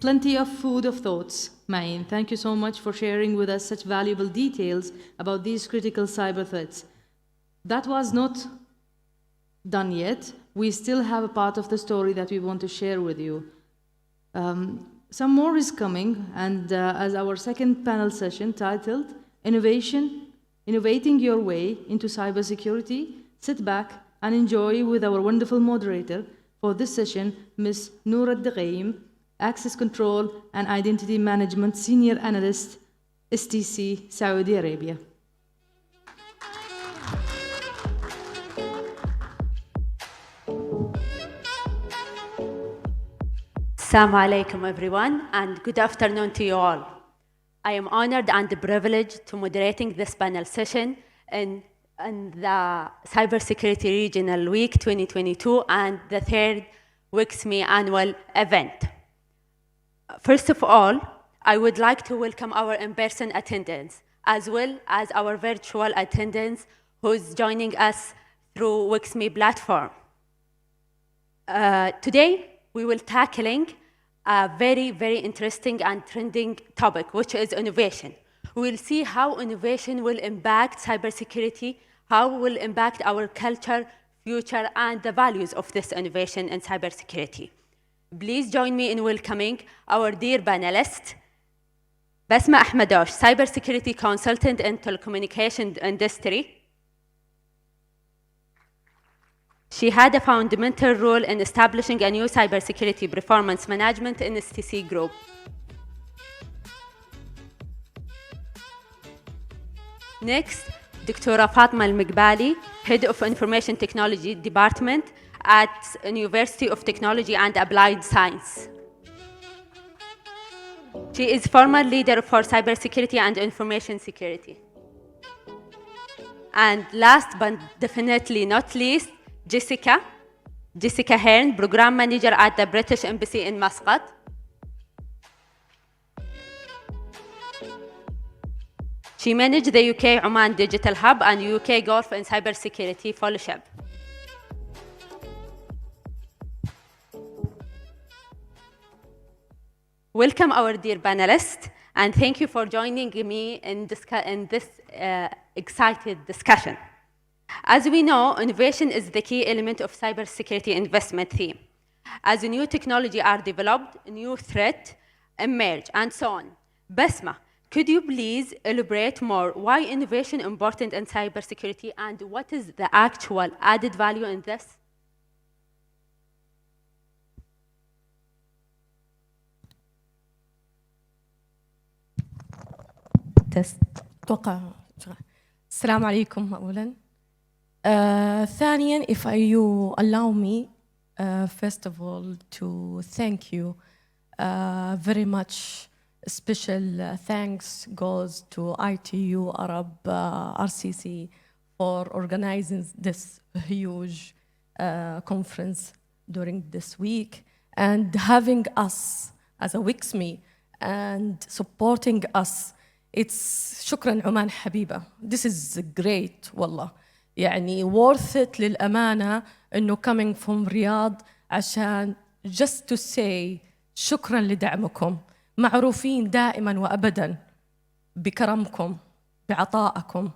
Plenty of food of thoughts, Main. Thank you so much for sharing with us such valuable details about these critical cyber threats. That was not done yet. We still have a part of the story that we want to share with you. Some more is coming, and as our second panel session titled Innovating Your Way into Cybersecurity, sit back and enjoy with our wonderful moderator for this session, Ms. Norah Aldeghaim, Access Control and Identity Management Senior Analyst, STC, Saudi Arabia. Assalamu alaikum everyone, and good afternoon to you all. I am honored and privileged to moderating this panel session in the Cybersecurity Regional Week 2022 and the third WiCSME annual event. First of all, I would like to welcome our in-person attendants, as well as our virtual attendants who's joining us through WiCSME platform. Today, we will tackling a very, very interesting and trending topic, which is innovation. We'll see how innovation will impact cybersecurity, how it will impact our culture, future, and the values of this innovation in cybersecurity. Please join me in welcoming our dear panelist, Basma Ahmadush, cybersecurity consultant in telecommunications industry. She had a fundamental role in establishing a new cybersecurity performance management in STC group. Next, Dr. Fatma Maqbali, Head of Information Technology Department at University of Technology and Applied Science. She is former leader for cybersecurity and information security. And last but definitely not least, Jessica Hern, Program Manager at the British Embassy in Muscat. She managed the UK Oman Digital Hub and UK Gulf in Cybersecurity Fellowship. Welcome our dear panelists, and thank you for joining me in this excited discussion. As we know, innovation is the key element of cybersecurity investment theme. As new technology are developed, new threats emerge, and so on. Basma, could you please elaborate more why innovation is important in cybersecurity and what is the actual added value in this? السلام عليكم أولاً. ثانياً, if you allow me, first of all, to thank you very much. Special thanks goes to ITU Arab RCC for organizing this huge conference during this week and having us as a WiCSME and supporting us. It's شكراً عمان حبيبة. This is great والله. يعني worth it للأمانة إنه coming from رياض عشان just to say شكراً لدعمكم. معروفين دائماً وأبداً بكرمكم بعطائكم.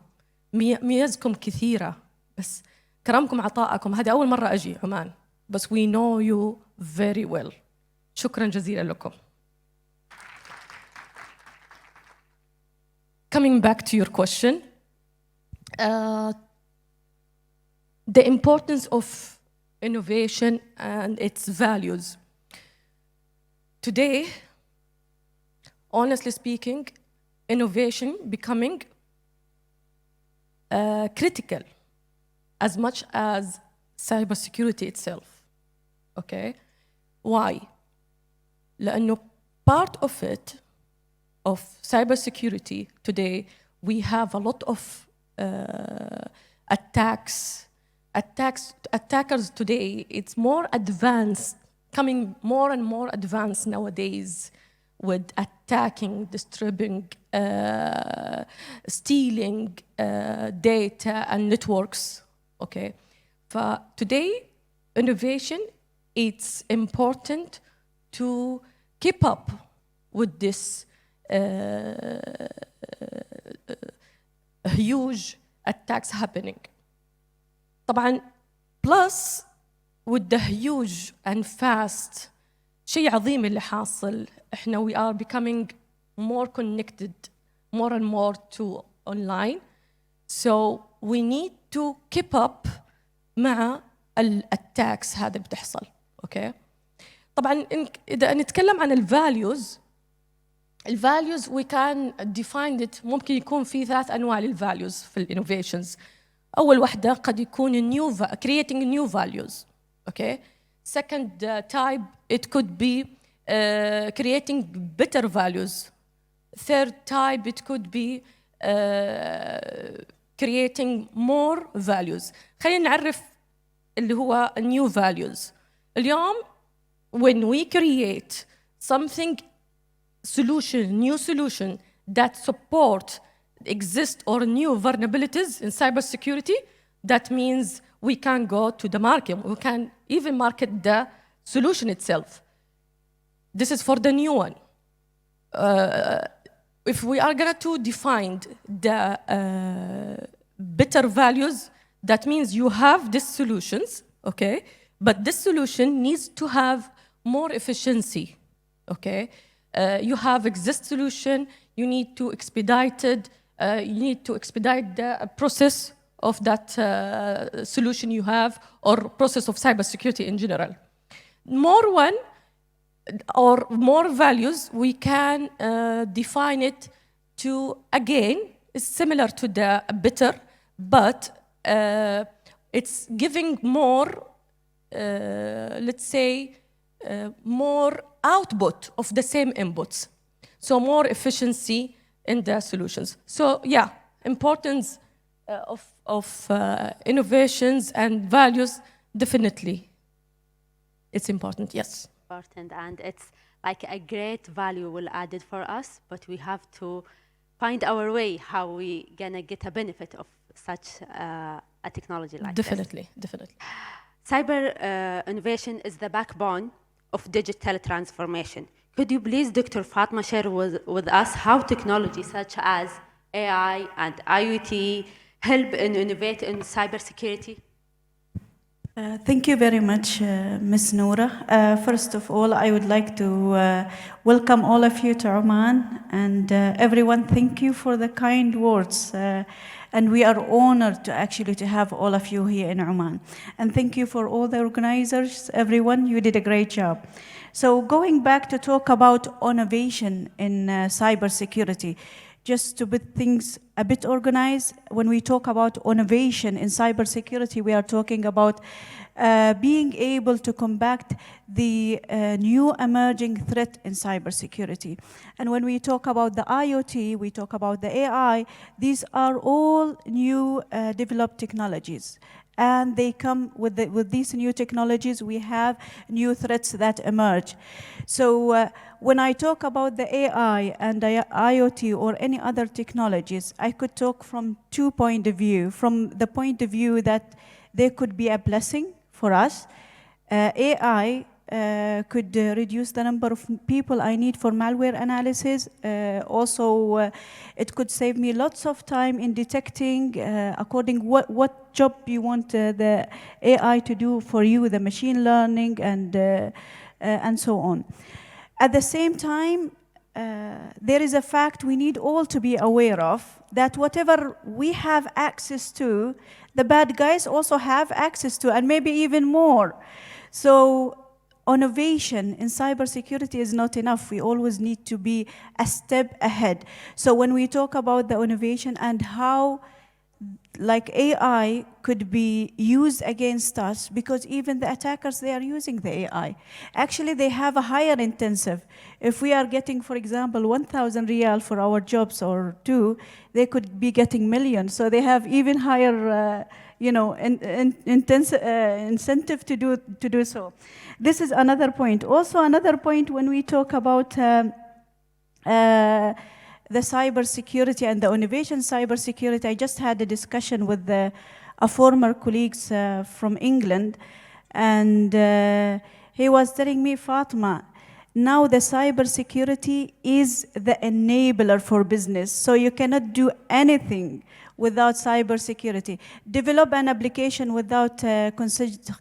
ميزكم كثيرة بس كرمكم عطائكم. هذه أول مرة أجي عمان بس we know you very well. شكراً جزيلاً لكم. Coming back to your question, the importance of innovation and its values. Today, honestly speaking, innovation becoming critical as much as cybersecurity itself. Okay? Why? لأنه part of it, of cybersecurity today, we have a lot of attackers today. It's more advanced, coming more and more advanced nowadays with attacking, disturbing, stealing data and networks. Okay, for today, innovation, it's important to keep up with this huge attacks happening. طبعا plus with the huge and fast شيء عظيم اللي حاصل. احنا we are becoming more connected more and more to online, so we need to keep up مع الاتاكس هذا بتحصل. اوكي طبعا اذا نتكلم عن الفاليوز we can define it. ممكن يكون في 3 انواع للفاليوز في الانوفيشنز. اول واحده قد يكون creating new values. okay second type it could be creating better values. third type it could be creating more values. خلينا نعرف اللي هو new values. اليوم when we create something new solution that support exist or new vulnerabilities in cybersecurity, that means we can go to the market. We can even market the solution itself. This is for the new one. If we are going to define the better values, that means you have these solutions, okay? But this solution needs to have more efficiency, okay? You have exist solution, you need to expedite the process of that solution you have, or process of cybersecurity in general. More values, we can define it to, again, is similar to the better, but it's giving more, let's say, more output of the same inputs. So more efficiency in the solutions. So yeah, importance of innovations and values, definitely. It's important, yes. Important, and it's like a great value will added for us, but we have to find our way how we gonna get a benefit of such a technology like definitely, this. Definitely. Cyber innovation is the backbone of digital transformation. Could you please, Dr. Fatma, share with us how technology such as AI and IoT help and innovate in cybersecurity? Thank you very much, Ms. Norah. First of all, I would like to welcome all of you to Oman, and everyone, thank you for the kind words. And we are honored to have all of you here in Oman. And thank you for all the organizers, everyone, you did a great job. So going back to talk about innovation in cybersecurity, just to put things a bit organized, when we talk about innovation in cybersecurity, we are talking about being able to combat the new emerging threat in cybersecurity. And when we talk about the IoT, we talk about the AI, these are all new developed technologies. And they come with these new technologies, we have new threats that emerge. So when I talk about the AI and the IoT or any other technologies, I could talk from 2 points of view. From the point of view that they could be a blessing for us. AI could reduce the number of people I need for malware analysis. Also, it could save me lots of time in detecting according what job you want the AI to do for you, the machine learning and so on. At the same time, there is a fact we need all to be aware of, that whatever we have access to, the bad guys also have access to, and maybe even more. So innovation in cybersecurity is not enough. We always need to be a step ahead. So when we talk about the innovation and how like AI could be used against us, because even the attackers, they are using the AI. Actually, they have a higher intensive. If we are getting, for example, 1,000 riyal for our jobs or 2, they could be getting millions. So they have even higher, incentive to do so. This is another point. Also, another point when we talk about the cybersecurity and the innovation cybersecurity, I just had a discussion with a former colleagues from England, and he was telling me, Fatma, Now the cybersecurity is the enabler for business. So you cannot do anything without cybersecurity. Develop an application without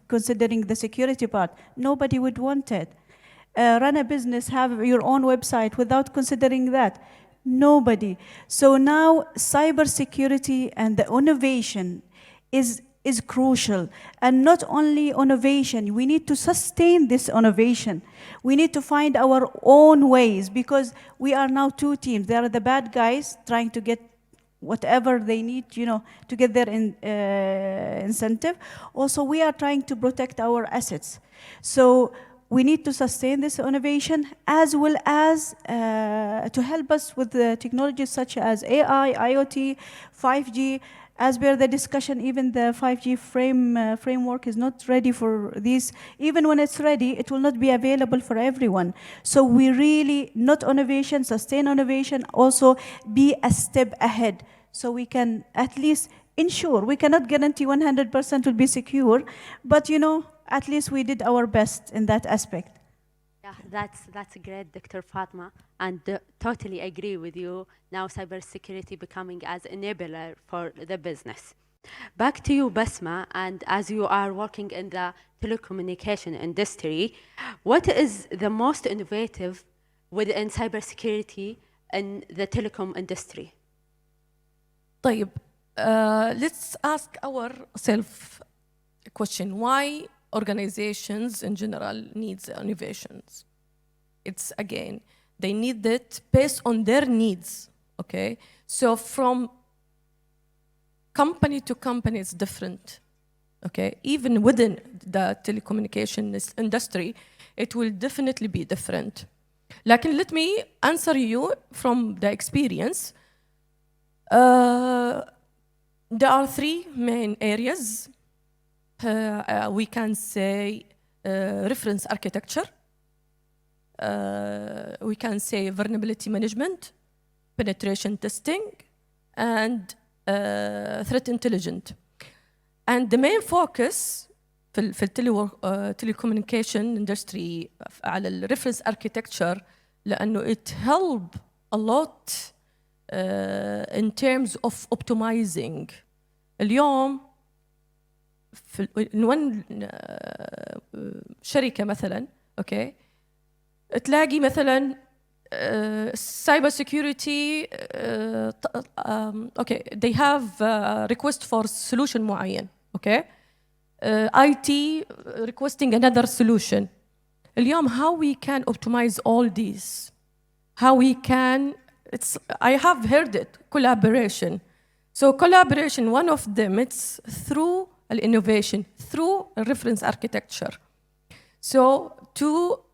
considering the security part. Nobody would want it. Run a business, have your own website without considering that. Nobody. So now cybersecurity and the innovation is crucial. And not only innovation, we need to sustain this innovation. We need to find our own ways, because we are now two teams. There are the bad guys trying to get whatever they need, to get their incentive. Also, we are trying to protect our assets. So we need to sustain this innovation, as well as to help us with the technologies such as AI, IoT, 5G. As per the discussion, even the 5G framework is not ready for this. Even when it's ready, it will not be available for everyone. So we really, not innovation, sustain innovation, also be a step ahead. So we can at least ensure, we cannot guarantee 100% will be secure, but at least we did our best in that aspect. Yeah, that's great, Dr. Fatma, and totally agree with you. Now cybersecurity becoming as enabler for the business. Back to you, Basma, and as you are working in the telecommunication industry, what is the most innovative within cybersecurity in the telecom industry? طيب, let's ask ourselves a question. Why organizations in general needs innovations? It's again, they need it based on their needs, okay? So from company to company, it's different, okay? Even within the telecommunications industry, it will definitely be different. Let me answer you from the experience. There are three main areas. We can say reference architecture, we can say vulnerability management, penetration testing, and threat intelligence. And the main focus في telecommunication industry على ال reference architecture لأنه it help a lot in terms of optimizing. اليوم وين شركة مثلا اوكي تلاقي مثلا cyber security okay they have request for solution معين okay IT requesting another solution. اليوم how we can optimize all these, how we can, I have heard it, collaboration. So collaboration, one of them, it's through innovation, through reference architecture. So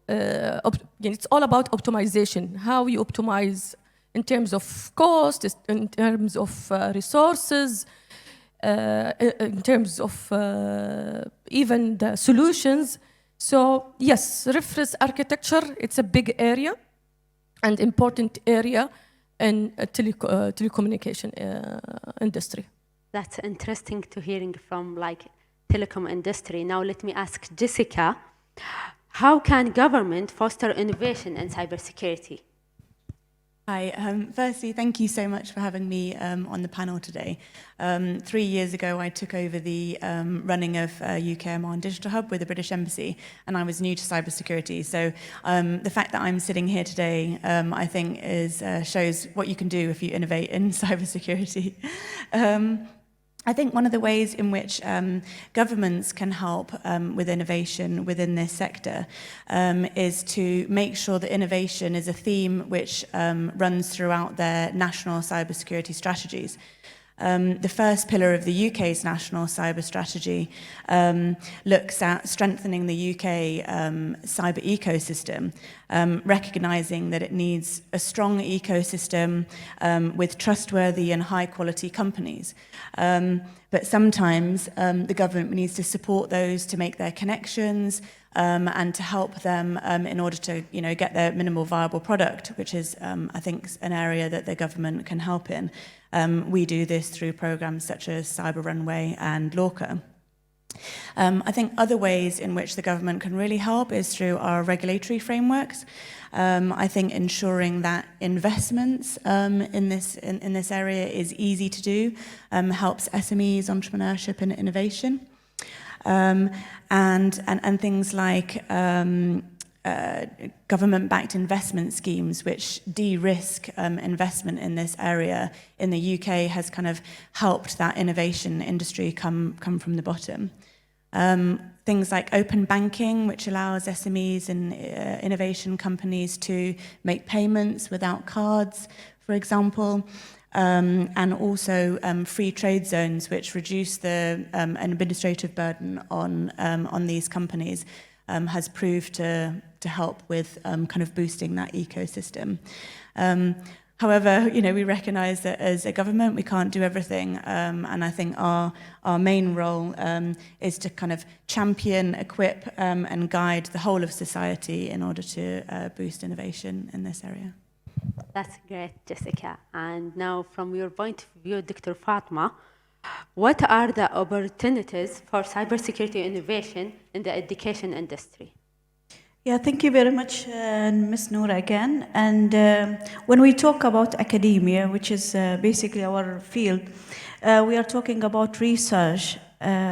it's all about optimization, how you optimize in terms of cost, in terms of resources, in terms of even the solutions. So yes, reference architecture, it's a big area and important area in telecommunication industry. That's interesting to hearing from telecom industry. Now let me ask Jessica, how can government foster innovation in cybersecurity? Hi, firstly, thank you so much for having me on the panel today. 3 years ago, I took over the running of UK Oman Digital Hub with the British Embassy, and I was new to cybersecurity. So the fact that I'm sitting here today, I think, shows what you can do if you innovate in cybersecurity. I think one of the ways in which governments can help with innovation within this sector is to make sure that innovation is a theme which runs throughout their national cybersecurity strategies. The first pillar of the UK's national cyber strategy looks at strengthening the UK cyber ecosystem, recognising that it needs a strong ecosystem with trustworthy and high-quality companies. But sometimes the government needs to support those to make their connections and to help them in order to get their minimal viable product, which is, I think, an area that the government can help in. We do this through programs such as Cyber Runway and Lorca. I think other ways in which the government can really help is through our regulatory frameworks. I think ensuring that investments in this area is easy to do helps SMEs, entrepreneurship and innovation. And things like government-backed investment schemes which de-risk investment in this area in the UK has kind of helped that innovation industry come from the bottom. Things like open banking, which allows SMEs and innovation companies to make payments without cards, for example, and also free trade zones, which reduce the administrative burden on these companies, has proved to help with kind of boosting that ecosystem. However, we recognise that as a government we can't do everything, and I think our main role is to kind of champion, equip, and guide the whole of society in order to boost innovation in this area. That's great, Jessica. And now, from your point of view, Dr. Fatma, what are the opportunities for cybersecurity innovation in the education industry? Yeah, thank you very much, Ms. Norah, again. And when we talk about academia, which is basically our field, we are talking about research.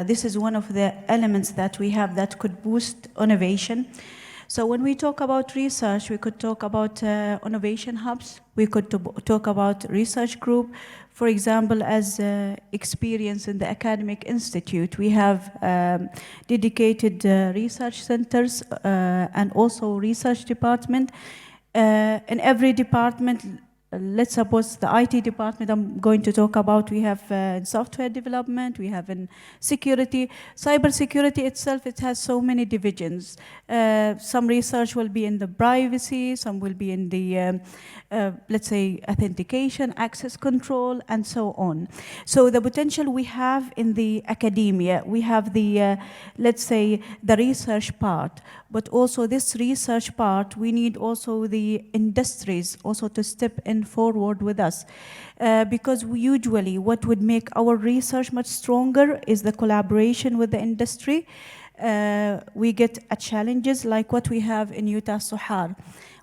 This is one of the elements that we have that could boost innovation. So when we talk about research, we could talk about innovation hubs. We could talk about research group. For example, as experience in the academic institute, we have dedicated research centers and also research department. In every department, let's suppose the IT department I'm going to talk about, we have software development, we have in security. Cybersecurity itself, it has so many divisions. Some research will be in the privacy, some will be in the, let's say, authentication, access control, and so on. So the potential we have in the academia, we have the, let's say, the research part, but also this research part, we need also the industries also to step in forward with us. Because we usually, what would make our research much stronger is the collaboration with the industry. We get challenges like what we have in Utah Suhar.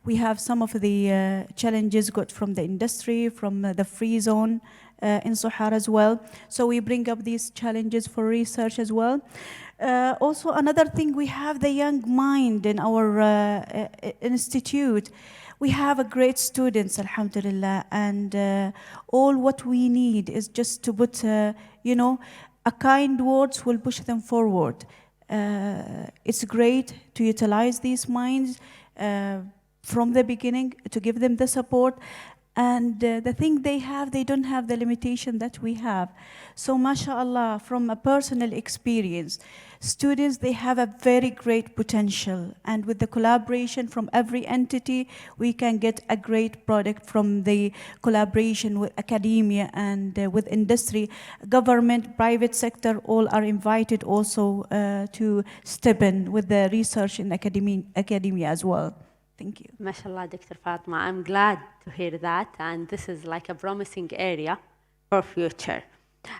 We have some of the challenges got from the industry, from the free zone in Suhar as well. So we bring up these challenges for research as well. Also, another thing, we have the young mind in our institute. We have a great students, alhamdulillah, and all what we need is just to put, a kind words will push them forward. It's great to utilize these minds from the beginning, to give them the support. And the thing they have, they don't have the limitation that we have. So mashallah, from a personal experience, students, they have a very great potential. And with the collaboration from every entity, we can get a great product from the collaboration with academia and with industry. Government, private sector, all are invited also to step in with the research in academia as well. Thank you. MashaAllah, Dr. Fatma, I'm glad to hear that, and this is like a promising area for future.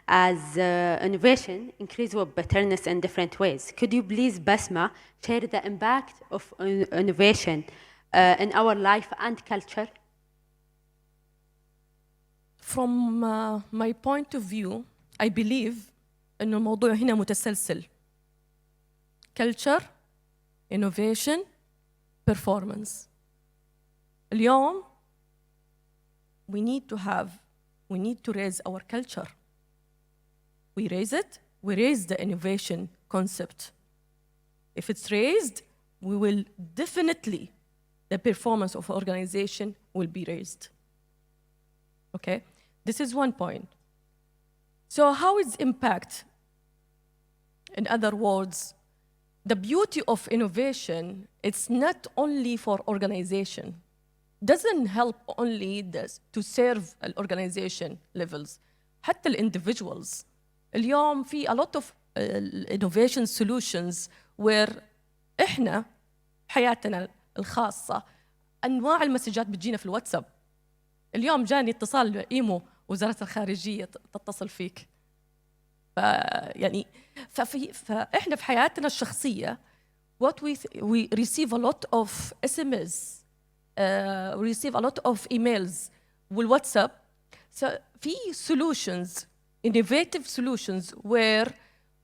As innovation increases with betterness in different ways, could you please, Basma, share the impact of innovation in our life and culture? From my point of view, I believe إنه الموضوع هنا متسلسل. Culture, innovation, performance. اليوم we need to raise our culture. We raise it, we raise the innovation concept. If it's raised, we will definitely, the performance of organization will be raised. Okay, this is one point. So how is impact? In other words, the beauty of innovation, it's not only for organization. Doesn't help only this to serve the organization levels. حتى individuals. اليوم في a lot of innovation solutions where إحنا حياتنا الخاصة أنواع المسجات بتجينا في الواتساب. اليوم جاني اتصال إيمو وزارة الخارجية تتصل فيك. يعني فإحنا في حياتنا الشخصية what we receive a lot of SMS, we receive a lot of emails والWhatsApp. So في solutions, innovative solutions where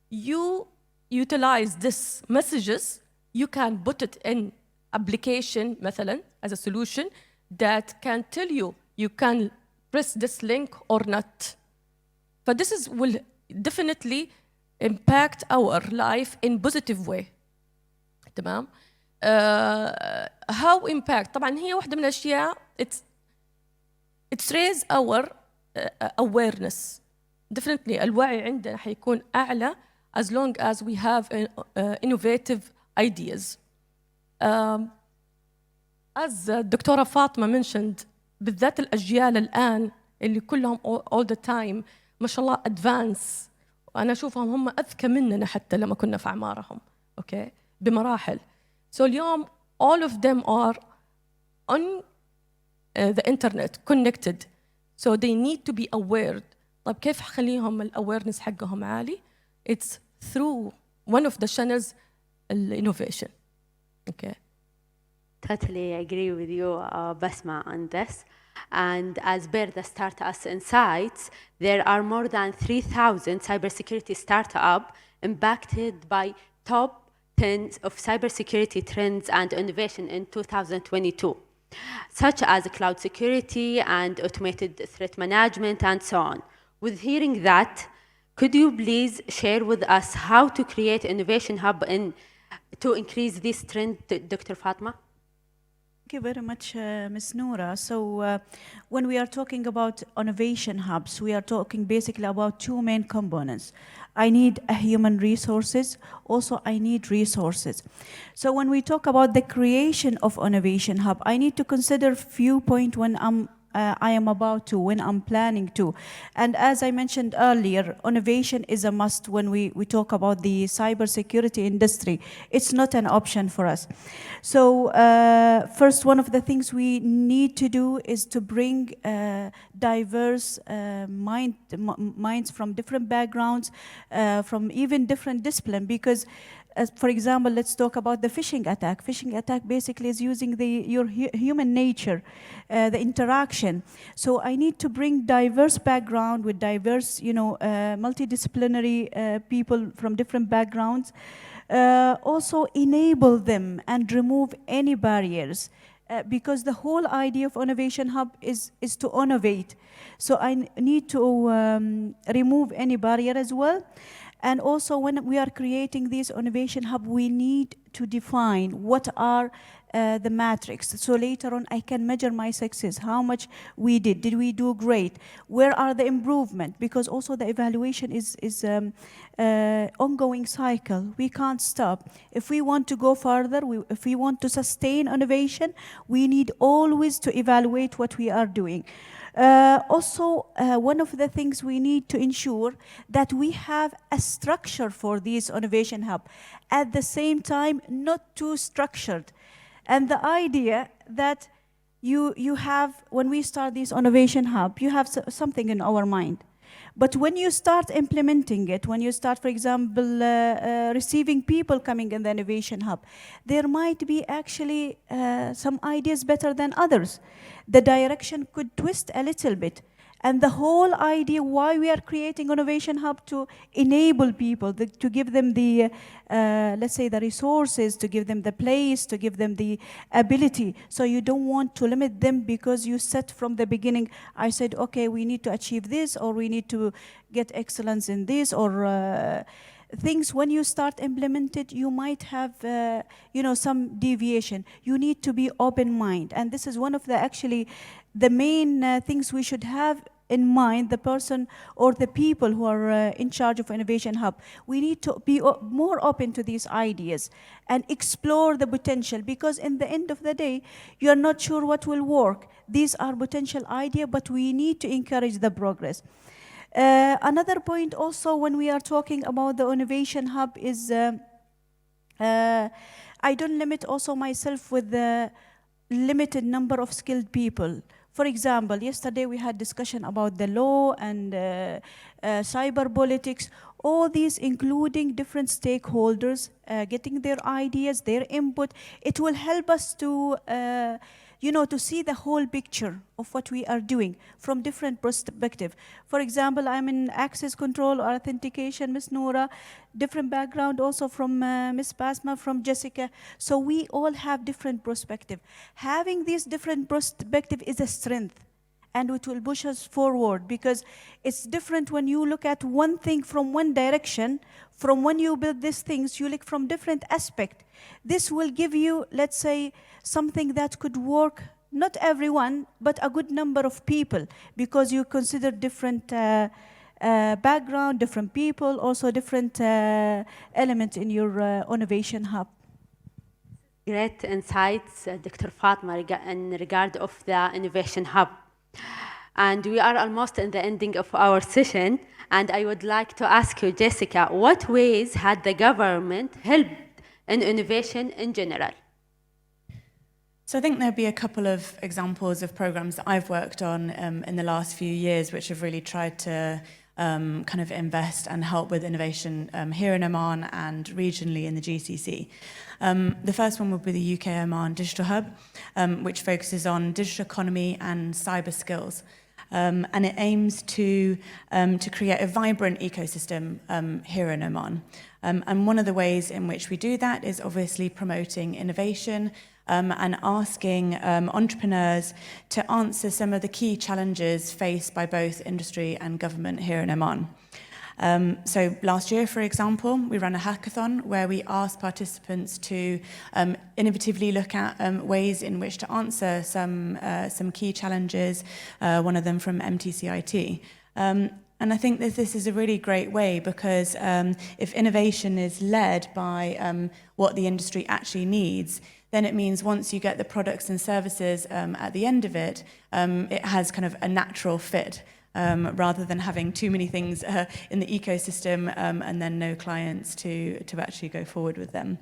you utilize this messages, you can put it in application مثلا as a solution that can tell you can press this link or not. But this will definitely impact our life in positive way. تمام. How impact طبعا هي واحدة من الأشياء it's raise our awareness. Definitely الوعي عندنا حيكون أعلى as long as we have innovative ideas. As الدكتورة فاطمة mentioned بالذات الأجيال الآن اللي كلهم all the time ما شاء الله advance، وأنا أشوفهم هم أذكى مننا حتى لما كنا في أعمارهم أوكي بمراحل. So اليوم all of them are on the internet connected, so they need to be aware. طيب كيف خليهم الأويرنس حقهم عالي؟ It's through one of the channels innovation. Okay. Totally agree with you, Basma, on this. And as per the Start Us Insights, there are more than 3,000 cybersecurity startups impacted by top 10 of cybersecurity trends and innovation in 2022, such as cloud security and automated threat management and so on. With hearing that, could you please share with us how to create Innovation Hub to increase this trend, Dr. Fatma? Thank you very much, Ms. Norah. So when we are talking about innovation hubs, we are talking basically about two main components. I need human resources, also I need resources. So when we talk about the creation of innovation hub, I need to consider a few points when when I'm planning to. And as I mentioned earlier, innovation is a must when we talk about the cybersecurity industry. It's not an option for us. So first, one of the things we need to do is to bring diverse minds from different backgrounds, from even different disciplines, because for example, let's talk about the phishing attack. Phishing attack basically is using your human nature, the interaction. So I need to bring diverse background with diverse, multidisciplinary people from different backgrounds. Also enable them and remove any barriers. Because the whole idea of Innovation Hub is to innovate. So I need to remove any barrier as well. And also when we are creating this Innovation Hub, we need to define what are the metrics. So later on, I can measure my success, how much we did. Did we do great? Where are the improvement? Because also the evaluation is ongoing cycle. We can't stop. If we want to go further, if we want to sustain innovation, we need always to evaluate what we are doing. Also, one of the things we need to ensure that we have a structure for this Innovation Hub. At the same time, not too structured. And the idea that you have, when we start this Innovation Hub, you have something in our mind. But when you start implementing it, when you start, for example, receiving people coming in the Innovation Hub, there might be actually some ideas better than others. The direction could twist a little bit. And the whole idea why we are creating Innovation Hub to enable people, to give them the, let's say, the resources, to give them the place, to give them the ability. So you don't want to limit them because you set from the beginning, I said, okay, we need to achieve this, or we need to get excellence in this, or things when you start implemented, you might have, some deviation. You need to be open mind. And this is one of the main things we should have in mind, the person or the people who are in charge of Innovation Hub. We need to be more open to these ideas and explore the potential, because in the end of the day, you are not sure what will work. These are potential ideas, but we need to encourage the progress. Another point also when we are talking about the Innovation Hub is I don't limit also myself with the limited number of skilled people. For example, yesterday we had discussion about the law and cyber politics. all these, including different stakeholders, getting their ideas, their input, it will help us to to see the whole picture of what we are doing from different perspective. For example, I'm in access control or authentication, Ms. Norah, different background also from Ms. Basma, from Jessica. So we all have different perspective. Having this different perspective is a strength, and it will push us forward, because it's different when you look at one thing from one direction. From when you build these things, you look from different aspect. This will give you, let's say, something that could work, not everyone, but a good number of people, because you consider different background, different people, also different elements in your innovation hub. Great insights, Dr. Fatma, in regard of the Innovation Hub. And we are almost in the ending of our session, and I would like to ask you, Jessica, what ways had the government helped in innovation in general? So I think there'll be a couple of examples of programs that I've worked on in the last few years, which have really tried to kind of invest and help with innovation here in Oman and regionally in the GCC. The first one would be the UK Oman Digital Hub, which focuses on digital economy and cyber skills. And it aims to create a vibrant ecosystem here in Oman. And one of the ways in which we do that is obviously promoting innovation and asking entrepreneurs to answer some of the key challenges faced by both industry and government here in Oman. So last year, for example, we ran a hackathon where we asked participants to innovatively look at ways in which to answer some key challenges, one of them from MTCIT. And I think that this is a really great way, because if innovation is led by what the industry actually needs, then it means once you get the products and services at the end of it, it has kind of a natural fit, rather than having too many things in the ecosystem and then no clients to actually go forward with them.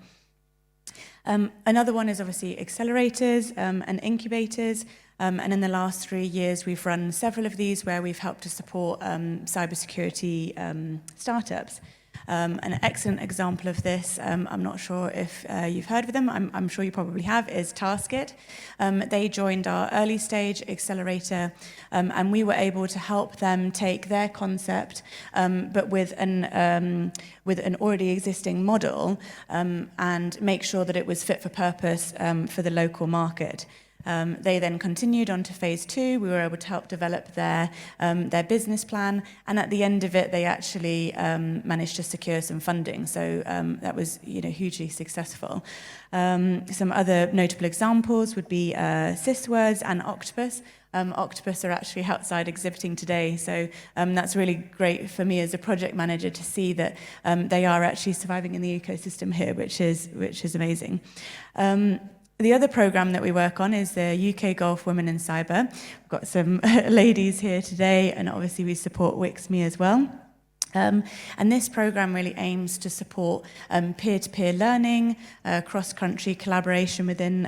Another one is obviously accelerators and incubators. And in the last 3 years, we've run several of these where we've helped to support cybersecurity startups. An excellent example of this, I'm not sure if you've heard of them, I'm sure you probably have, is Taskit. They joined our early stage accelerator, and we were able to help them take their concept, but with an already existing model, and make sure that it was fit for purpose for the local market. They then continued on to phase 2. We were able to help develop their business plan, and at the end of it, they actually managed to secure some funding. So that was, hugely successful. Some other notable examples would be Syswords and Octopus. Octopus are actually outside exhibiting today, so that's really great for me as a project manager to see that they are actually surviving in the ecosystem here, which is amazing. The other program that we work on is the UK Gulf Women in Cyber. We've got some ladies here today, and obviously we support WiCSME as well. And this program really aims to support peer-to-peer learning, cross-country collaboration within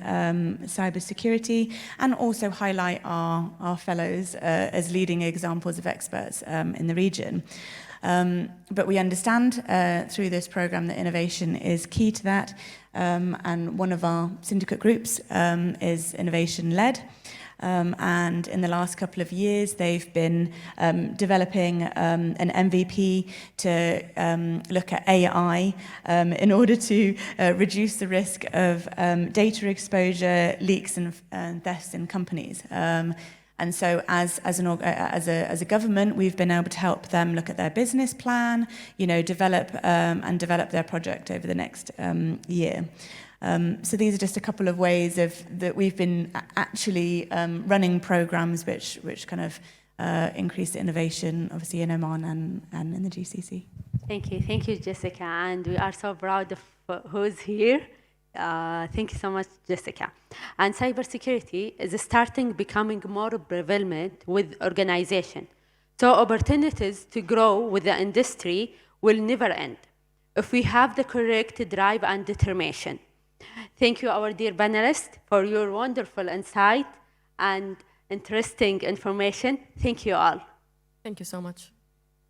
cybersecurity, and also highlight our fellows as leading examples of experts in the region. But we understand through this program that innovation is key to that, and one of our syndicate groups is innovation-led. And in the last couple of years, they've been developing an MVP to look at AI in order to reduce the risk of data exposure, leaks, and thefts in companies. And so as a government, we've been able to help them look at their business plan, develop their project over the next year. So these are just a couple of ways that we've been actually running programs which kind of increase innovation, obviously in Oman and in the GCC. Thank you, Jessica, and we are so proud of who's here. Thank you so much, Jessica. And cybersecurity is starting becoming more prevalent with organization. So opportunities to grow with the industry will never end if we have the correct drive and determination. Thank you, our dear panelists, for your wonderful insight and interesting information. Thank you all. Thank you so much.